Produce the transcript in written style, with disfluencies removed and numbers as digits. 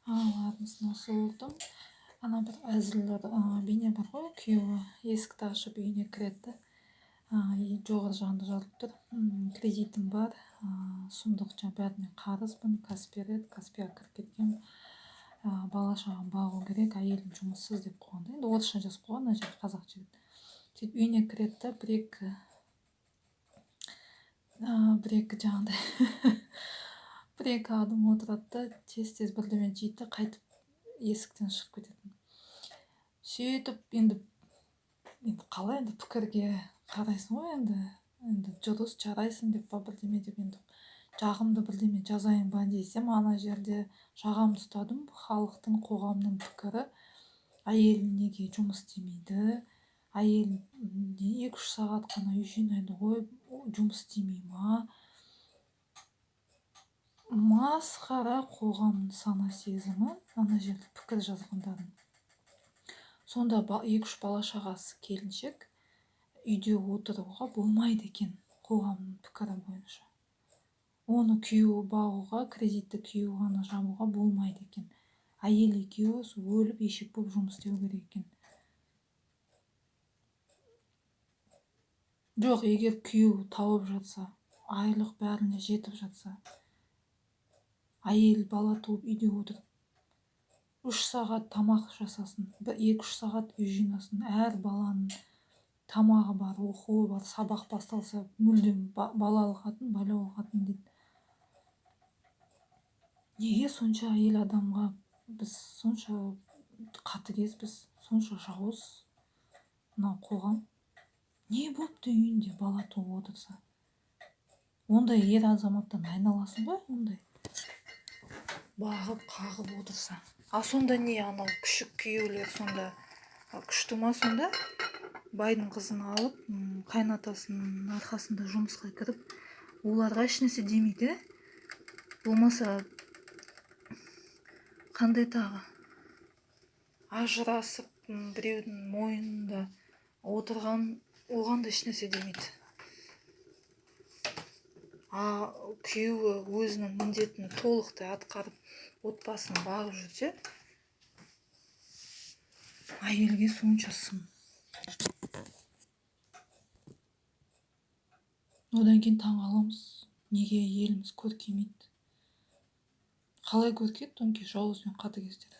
ағаларымыздың осы болдым. Ана бір әзіл бейне бар ғой, күйеуі есікті ашып үйіне кіреді. Жоғары жағында жазылып тұр: кредитім бар, сұмдық бәріне қарызбын, Каспер кіріп кеткен, бала шағам бағу керек, әйелім жұмыссыз деп қойған да. Енді орысша жазып қойған, мына жерде қазақ жігіт. Сөйтіп үйіне кіреді да, бір-екі жаңағыдай бір-екі адым отырады да, тез бірдеме жейді, қайтып есіктен шығып кететін. Сөйтіп енді қалай енді пікірге қарайсың ғой, енді дұрыс жарайсың деп па бірдеме деп, енді жағымды бірдеме жазайын ба десем, ана жерде жағамды ұстадым. Халықтың, қоғамның пікірі: әйел неге жұмыс істемейді, әйел 2-3 сағат қана үй жинайды ғой, жұмыс істемей ма? Масқара қоғамның сана сезімі ана жерде пікір жазғандардың. Сонда 2-3 бала шағасы келіншек үйде отыруға болмайды екен қоғамның пікірі бойынша. Оны күйеуі бағуға, кредитті күйеуі ғана жабуға болмайды екен. Әйел екеуі өліп ешек болып жұмыс істеу керек екен. Жоқ, егер күйеуі тауып жатса, айлық бәріне жетіп жатса, әйел бала туып үйде отырып 3 сағат тамақ жасасын, 2-3 сағат үй жинасын, әр баланың тамағы бар, оқуы бар, сабақ басталса мүлдем балалы қатын дейді. Неге сонша әйел адамға біз сонша қатыгезбіз, сонша жауыз мынау қоғам? Не болыпты үйінде бала туып отырса? Ондай ер азаматтан айналасың ғой, ондай бағып қағып отырса. Сонда не, анау күшік күйеулер сонда күшті ма? Сонда байдың қызын алып, қайнатасының арқасында жұмысқа кіріп, оларға ешнәрсе демейді. Болмаса қандай тағы ажырасып біреудің мойнында отырған, оған да ешнәрсе демейді. Күйеуі өзінің міндетін толықтай атқарып, отбасын бағып жүрсе, әйелге сонша сын. Одан кейін таңғаламыз, неге еліміз көркемейді? Қалай көркейді? Жауыз бен қатыгездер.